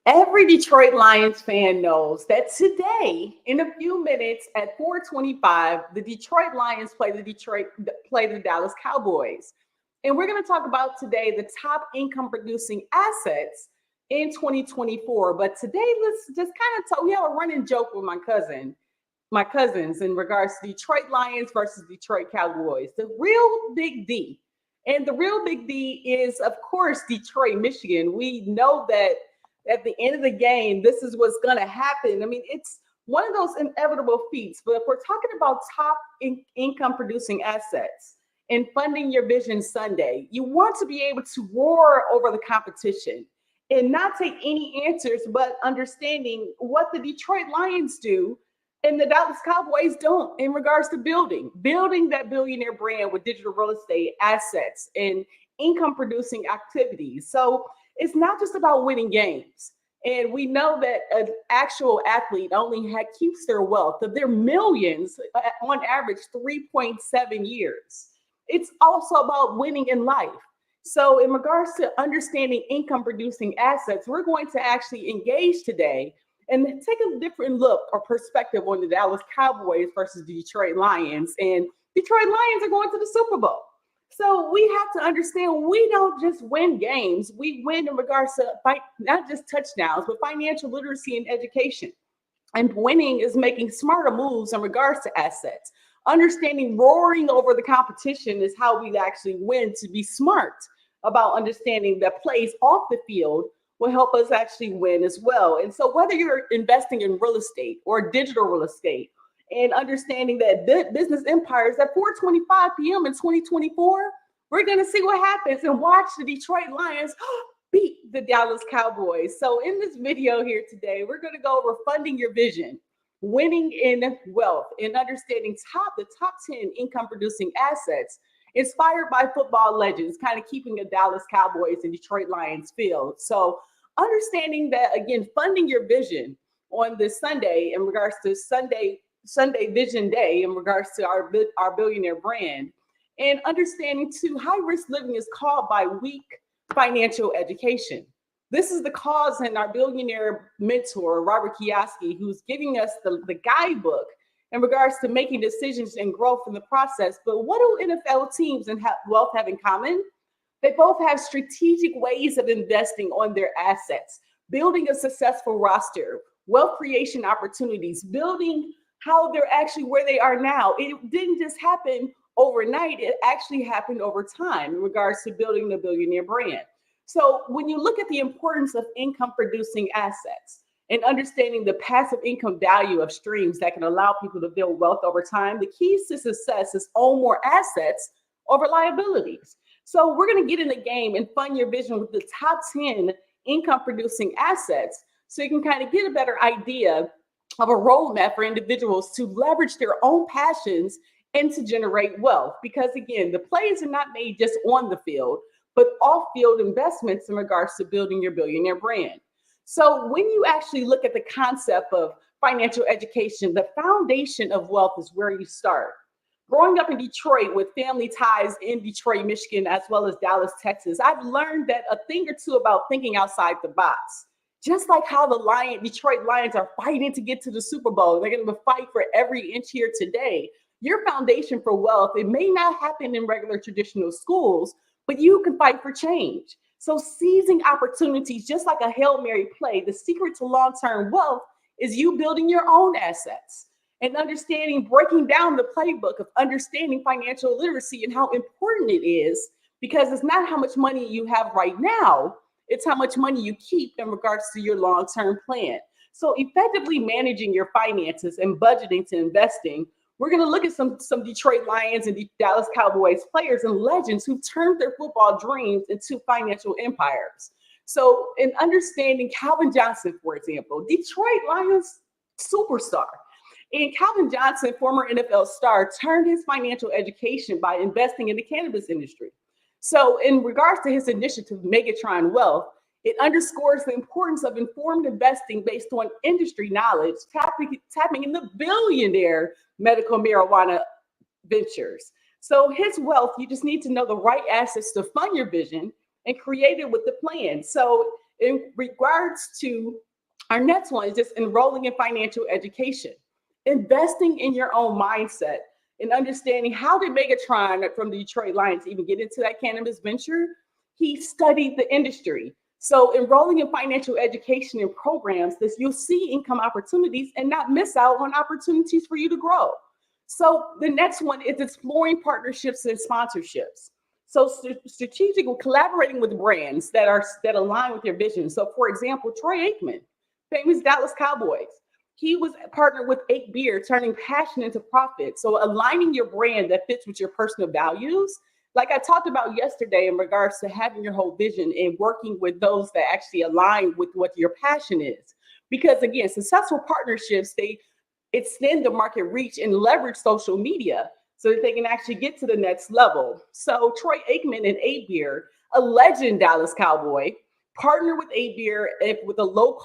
Every Detroit Lions fan knows that today, in a few minutes at 4:25, the Detroit Lions play the Dallas Cowboys. And we're going to talk about today the top income producing assets in 2024. But today, let's just kind of talk. We have a running joke with my cousins in regards to Detroit Lions versus Detroit Cowboys. The real big D. And the real big D is, of course, Detroit, Michigan. We know that at the end of the game, this is what's going to happen. I mean, it's one of those inevitable feats. But if we're talking about top income producing assets and funding your vision Sunday, you want to be able to roar over the competition and not take any answers, but understanding what the Detroit Lions do and the Dallas Cowboys don't in regards to building that billionaire brand with digital real estate assets and income producing activities. So it's not just about winning games. And we know that an actual athlete keeps their wealth of their millions on average 3.7 years. It's also about winning in life. So in regards to understanding income producing assets, we're going to actually engage today and take a different look or perspective on the Dallas Cowboys versus the Detroit Lions. And Detroit Lions are going to the Super Bowl. So we have to understand we don't just win games. We win in regards to not just touchdowns, but financial literacy and education. And winning is making smarter moves in regards to assets. Understanding roaring over the competition is how we actually win, to be smart about understanding that plays off the field will help us actually win as well. And so whether you're investing in real estate or digital real estate, and understanding that business empires at 4:25 p.m. in 2024, we're going to see what happens and watch the Detroit Lions beat the Dallas Cowboys. So in this video here today, we're going to go over funding your vision, winning in wealth, and understanding the top 10 income producing assets inspired by football legends, kind of keeping the Dallas Cowboys and Detroit Lions field. So understanding that, again, funding your vision on this Sunday in regards to Sunday Vision Day in regards to our billionaire brand, and understanding too high risk living is caused by weak financial education. This is the cause in our billionaire mentor, Robert Kiyosaki, who's giving us the guidebook in regards to making decisions and growth in the process. But what do NFL teams and wealth have in common? They both have strategic ways of investing on their assets, building a successful roster, wealth creation opportunities, building how they're actually where they are now. It didn't just happen overnight. It actually happened over time in regards to building the billionaire brand. So when you look at the importance of income producing assets and understanding the passive income value of streams that can allow people to build wealth over time, the keys to success is own more assets over liabilities. So we're going to get in the game and fund your vision with the top 10 income producing assets so you can kind of get a better idea of a roadmap for individuals to leverage their own passions and to generate wealth. Because again, the plays are not made just on the field, but off-field investments in regards to building your billionaire brand. So when you actually look at the concept of financial education, the foundation of wealth is where you start. Growing up in Detroit with family ties in Detroit, Michigan, as well as Dallas, Texas, I've learned that a thing or two about thinking outside the box. Just like how the Detroit Lions are fighting to get to the Super Bowl, they're going to fight for every inch here today. Your foundation for wealth, it may not happen in regular traditional schools, but you can fight for change. So seizing opportunities, just like a Hail Mary play, the secret to long-term wealth is you building your own assets and understanding, breaking down the playbook of understanding financial literacy and how important it is, because it's not how much money you have right now, it's how much money you keep in regards to your long-term plan. So effectively managing your finances and budgeting to investing, we're going to look at some Detroit Lions and Dallas Cowboys players and legends who turned their football dreams into financial empires. So in understanding Calvin Johnson, for example, Detroit Lions superstar. And Calvin Johnson, former NFL star, turned his financial education by investing in the cannabis industry. So in regards to his initiative, Megatron Wealth, it underscores the importance of informed investing based on industry knowledge, tapping into billionaire medical marijuana ventures. So his wealth, you just need to know the right assets to fund your vision and create it with the plan. So in regards to our next one is just enrolling in financial education, investing in your own mindset and understanding how did Megatron from the Detroit Lions even get into that cannabis venture. He studied the industry. So enrolling in financial education and programs that you'll see income opportunities and not miss out on opportunities for you to grow. So the next one is exploring partnerships and sponsorships. So strategic collaborating with brands that align with your vision. So for example, Troy Aikman, famous Dallas Cowboys. He was partnered with 8 Beer, turning passion into profit. So aligning your brand that fits with your personal values, like I talked about yesterday in regards to having your whole vision and working with those that actually align with what your passion is. Because again, successful partnerships, they extend the market reach and leverage social media so that they can actually get to the next level. So Troy Aikman and 8 Beer, a legend Dallas Cowboy, partner with 8 Beer with a low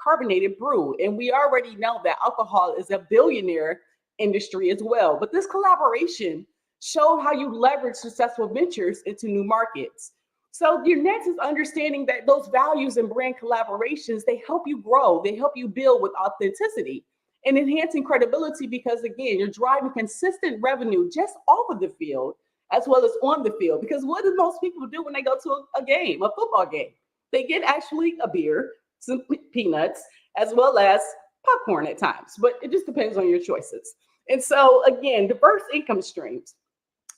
carbonated brew. And we already know that alcohol is a billionaire industry as well. But this collaboration showed how you leverage successful ventures into new markets. So your next is understanding that those values and brand collaborations, they help you grow. They help you build with authenticity and enhancing credibility because, again, you're driving consistent revenue just off of the field as well as on the field. Because what do most people do when they go to a game, a football game? They get actually a beer, some peanuts, as well as popcorn at times. But it just depends on your choices. And so, again, diverse income streams.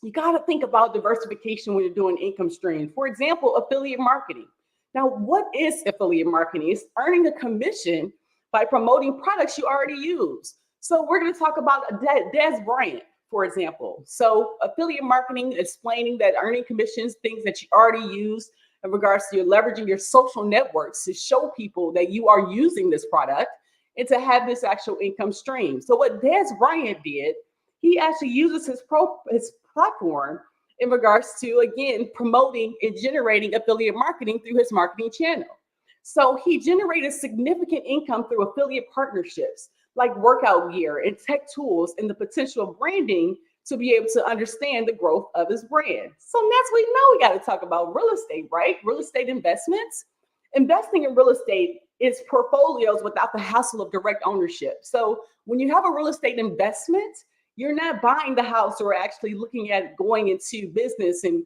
You got to think about diversification when you're doing income streams. For example, affiliate marketing. Now, what is affiliate marketing? It's earning a commission by promoting products you already use. So we're going to talk about Des Bryant, for example. So affiliate marketing, explaining that earning commissions, things that you already use in regards to your leveraging your social networks to show people that you are using this product and to have this actual income stream. So what Des Bryant did, he actually uses his platform in regards to, again, promoting and generating affiliate marketing through his marketing channel. So he generated significant income through affiliate partnerships like workout gear and tech tools and the potential of branding to be able to understand the growth of his brand. So next we know we got to talk about real estate, right? Real estate investments. Investing in real estate is portfolios without the hassle of direct ownership. So when you have a real estate investment, you're not buying the house or actually looking at going into business and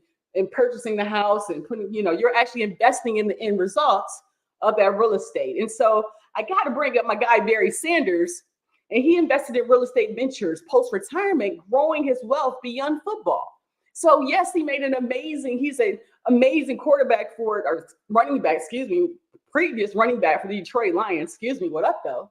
purchasing the house and putting, you're actually investing in the end results of that real estate. And so I got to bring up my guy, Barry Sanders, and he invested in real estate ventures post-retirement, growing his wealth beyond football. So yes, he's an amazing quarterback or running back, previous running back for the Detroit Lions. What up though?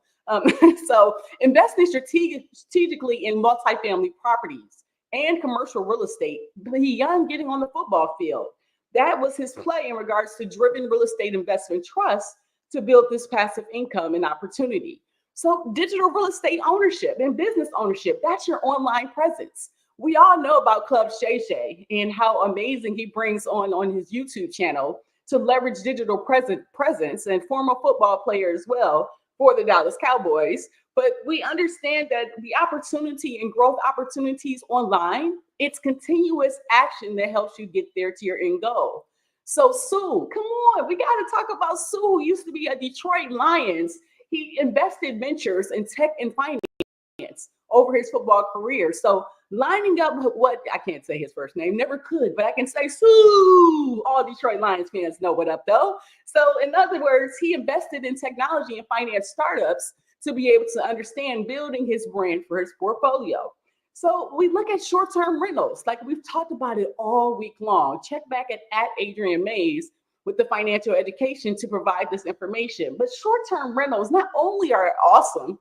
So investing strategically in multifamily properties and commercial real estate beyond getting on the football field. That was his play in regards to Driven Real Estate Investment Trust to build this passive income and opportunity. So digital real estate ownership and business ownership, that's your online presence. We all know about Club Shay Shay and how amazing he brings on his YouTube channel to leverage digital presence and former football player as well for the Dallas Cowboys. But we understand that the opportunity and growth opportunities online, it's continuous action that helps you get there to your end goal. So Sue, come on, we got to talk about Sue, who used to be a Detroit Lions. He invested ventures in tech and finance over his football career. So lining up with I can't say his first name, never could, but I can say Sue. All Detroit Lions fans know what up though. So in other words, he invested in technology and finance startups to be able to understand building his brand for his portfolio. So we look at short-term rentals, like we've talked about it all week long. Check back at Adriane Mays with the financial education to provide this information. But short-term rentals not only are awesome,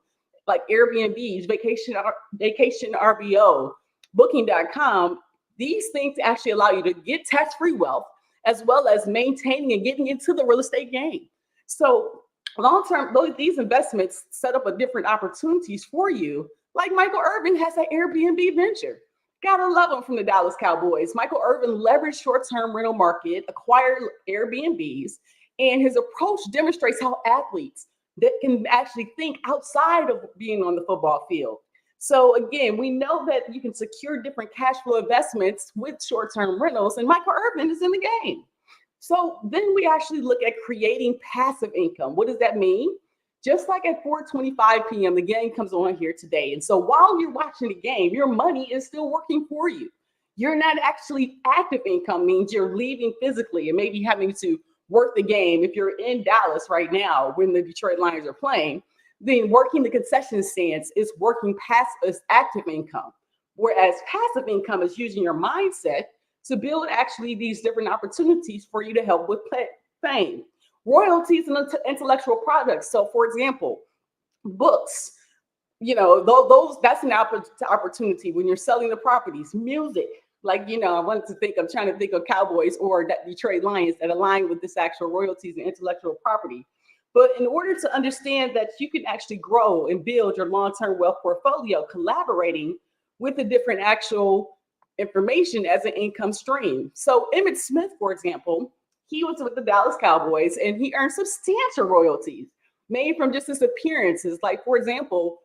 like Airbnbs, Vacation RBO, Booking.com, these things actually allow you to get tax-free wealth as well as maintaining and getting into the real estate game. So long-term, these investments set up a different opportunities for you. Like Michael Irvin has an Airbnb venture. Gotta love him from the Dallas Cowboys. Michael Irvin leveraged short-term rental market, acquired Airbnbs, and his approach demonstrates how athletes that can actually think outside of being on the football field. So again, we know that you can secure different cash flow investments with short-term rentals, and Michael Irvin is in the game. So then we actually look at creating passive income. What does that mean? Just like at 4:25 p.m., the game comes on here today. And so while you're watching the game, your money is still working for you. You're not actually active income, means you're leaving physically and maybe having to work the game. If you're in Dallas right now when the Detroit Lions are playing, then working the concession stands is working passive active income. Whereas passive income is using your mindset to build actually these different opportunities for you to help with fame, royalties, and intellectual products. So, for example, books, those that's an opportunity when you're selling the properties. Music, like, I'm trying to think of Cowboys or that Detroit Lions that align with this actual royalties and intellectual property. But in order to understand that you can actually grow and build your long-term wealth portfolio, collaborating with the different actual information as an income stream. So Emmitt Smith, for example, he was with the Dallas Cowboys and he earned substantial royalties made from just his appearances. Like, for example,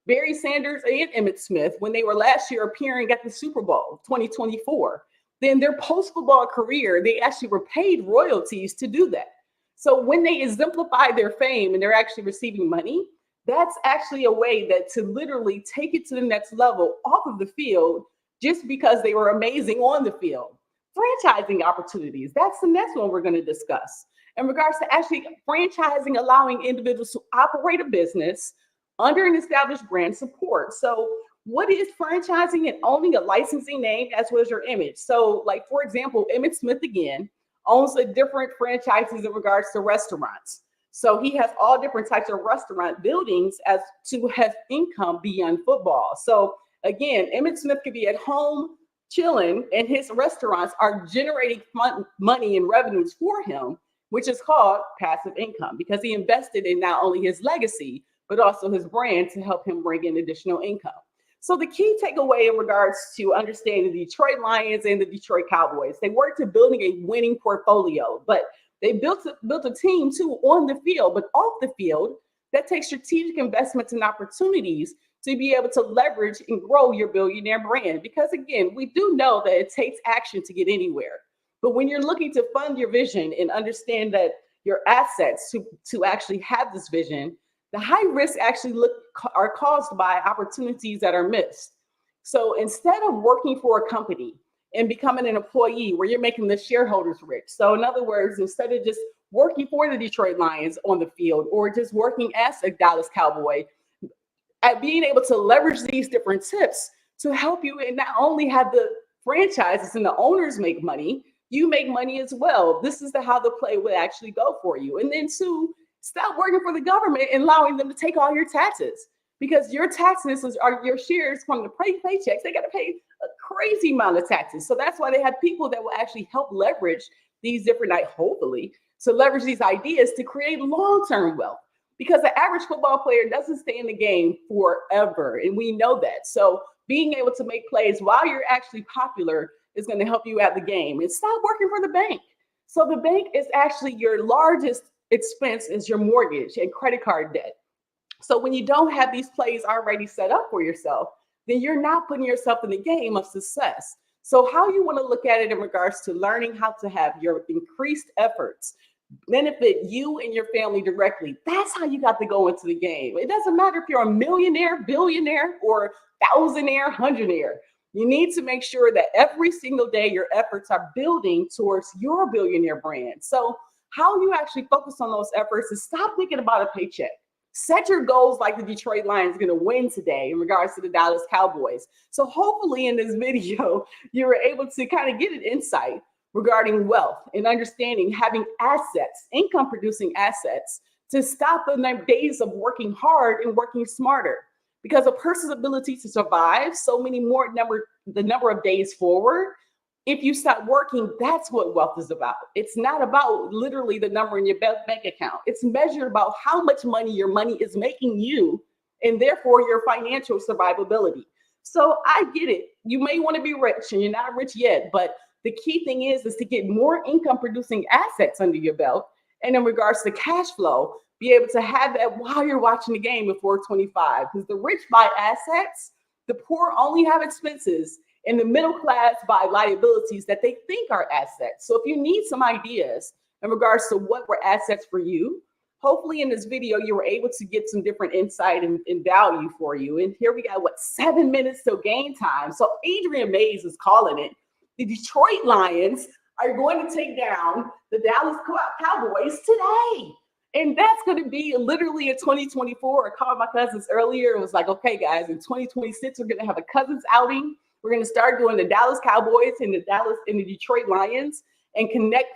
Barry Sanders and Emmitt Smith, when they were last year appearing at the Super Bowl 2024, then their post-football career, they actually were paid royalties to do that. So when they exemplify their fame and they're actually receiving money, that's actually a way that to literally take it to the next level off of the field just because they were amazing on the field. Franchising opportunities, that's the next one we're going to discuss. In regards to actually franchising, allowing individuals to operate a business under an established brand support. So what is franchising and owning a licensing name as well as your image? So like, for example, Emmitt Smith again owns a different franchises in regards to restaurants. So he has all different types of restaurant buildings as to have income beyond football. So again, Emmitt Smith could be at home chilling and his restaurants are generating money and revenues for him, which is called passive income because he invested in not only his legacy, but also his brand to help him bring in additional income. So the key takeaway in regards to understanding the Detroit Lions and the Detroit Cowboys, they worked to building a winning portfolio, but they built a team too on the field, but off the field, that takes strategic investments and opportunities to be able to leverage and grow your billionaire brand. Because again, we do know that it takes action to get anywhere. But when you're looking to fund your vision and understand that your assets to actually have this vision, the high risks actually are caused by opportunities that are missed. So instead of working for a company and becoming an employee where you're making the shareholders rich. So in other words, instead of just working for the Detroit Lions on the field or just working as a Dallas Cowboy, at being able to leverage these different tips to help you and not only have the franchises and the owners make money, you make money as well. This is how the play would actually go for you. And then two, stop working for the government and allowing them to take all your taxes because your taxes are your shares from the paychecks. They got to pay a crazy amount of taxes. So that's why they have people that will actually help leverage these different, hopefully, to leverage these ideas to create long-term wealth because the average football player doesn't stay in the game forever. And we know that. So being able to make plays while you're actually popular is going to help you at the game. And stop working for the bank. So the bank is actually your largest expense is your mortgage and credit card debt. So when you don't have these plays already set up for yourself, then you're not putting yourself in the game of success. So how you want to look at it in regards to learning how to have your increased efforts benefit you and your family directly. That's how you got to go into the game. It doesn't matter if you're a millionaire, billionaire, or thousandaire, hundredaire. You need to make sure that every single day your efforts are building towards your billionaire brand. So how you actually focus on those efforts is stop thinking about a paycheck. Set your goals like the Detroit Lions going to win today in regards to the Dallas Cowboys. So hopefully in this video, you were able to kind of get an insight regarding wealth and understanding having assets, income producing assets to stop the days of working hard and working smarter. Because a person's ability to survive so many more the number of days forward, if you stop working, that's what wealth is about. It's not about literally the number in your bank account. It's measured about how much money your money is making you and therefore your financial survivability. So I get it. You may want to be rich and you're not rich yet, but the key thing is to get more income producing assets under your belt. And in regards to cash flow, be able to have that while you're watching the game at 4:25, because the rich buy assets, the poor only have expenses. and the middle class buy liabilities that they think are assets. So if you need some ideas in regards to what were assets for you, hopefully in this video, you were able to get some different insight and value for you. And here we got, 7 minutes till game time. So Adriane Mays is calling it. The Detroit Lions are going to take down the Dallas Cowboys today. And that's going to be literally in 2024. I called my cousins earlier and was like, okay, guys, in 2026, we're going to have a cousins outing. We're going to start doing the Dallas Cowboys and the Detroit Lions and connect,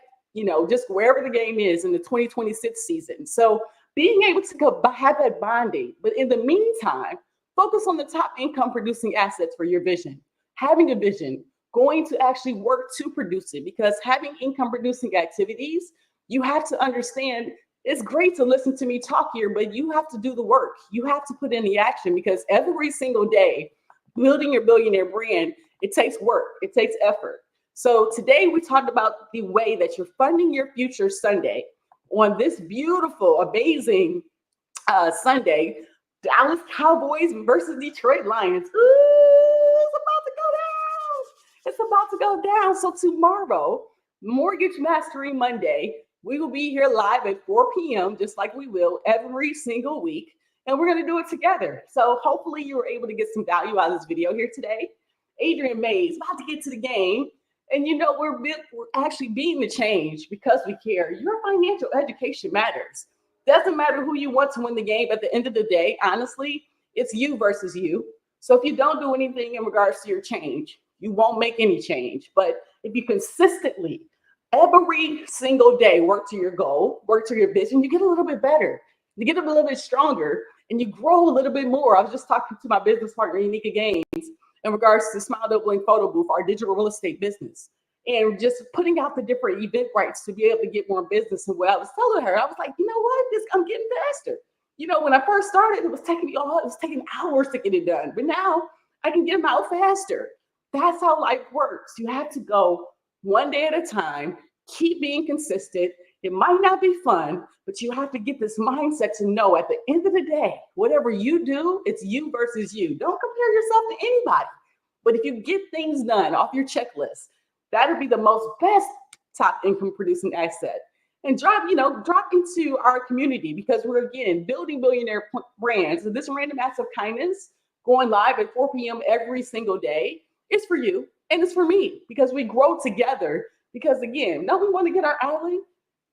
just wherever the game is in the 2026 season. So being able to have that bonding, but in the meantime, focus on the top income producing assets for your vision. Having a vision, going to actually work to produce it, because having income producing activities, you have to understand it's great to listen to me talk here, but you have to do the work. You have to put in the action, because every single day, building your billionaire brand, it takes work, it takes effort. So today we talked about the way that you're funding your future Sunday on this beautiful, amazing Sunday, Dallas Cowboys versus Detroit Lions. Ooh, it's about to go down. It's about to go down. So tomorrow, Mortgage Mastery Monday, we will be here live at 4 p.m., just like we will every single week. And we're going to do it together. So hopefully you were able to get some value out of this video here today. Adriane Mays, about to get to the game. And we're actually being the change because we care. Your financial education matters. Doesn't matter who you want to win the game. At the end of the day, honestly, it's you versus you. So if you don't do anything in regards to your change, you won't make any change. But if you consistently, every single day, work to your goal, work to your vision, you get a little bit better. You get a little bit stronger and you grow a little bit more. I was just talking to my business partner, Unica Games, in regards to Smile Doubling Photo Booth, our digital real estate business, and just putting out the different event rights to be able to get more business. And what I was telling her, I was like, I'm getting faster. When I first started, it was taking hours to get it done, but now I can get them out faster. That's how life works. You have to go one day at a time, keep being consistent. It might not be fun, but you have to get this mindset to know at the end of the day, whatever you do, it's you versus you. Don't compare yourself to anybody. But if you get things done off your checklist, that'll be the most best top income producing asset. And drop into our community, because we're, again, building billionaire brands. And this random acts of kindness going live at 4 p.m. every single day is for you and it's for me, because we grow together. Because again, don't we want to get our island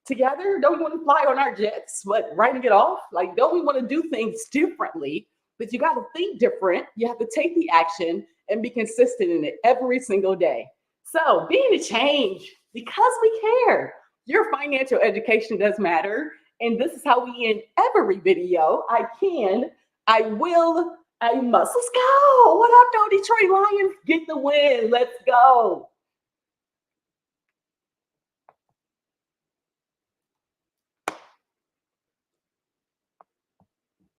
together? Don't we want to fly on our jets, but writing it off? Like, don't we want to do things differently? But you got to think different. You have to take the action and be consistent in it every single day. So being a change, because we care. Your financial education does matter. And this is how we end every video. I can, I will, I must. Let's go. What up, though, Detroit Lions? Get the win. Let's go.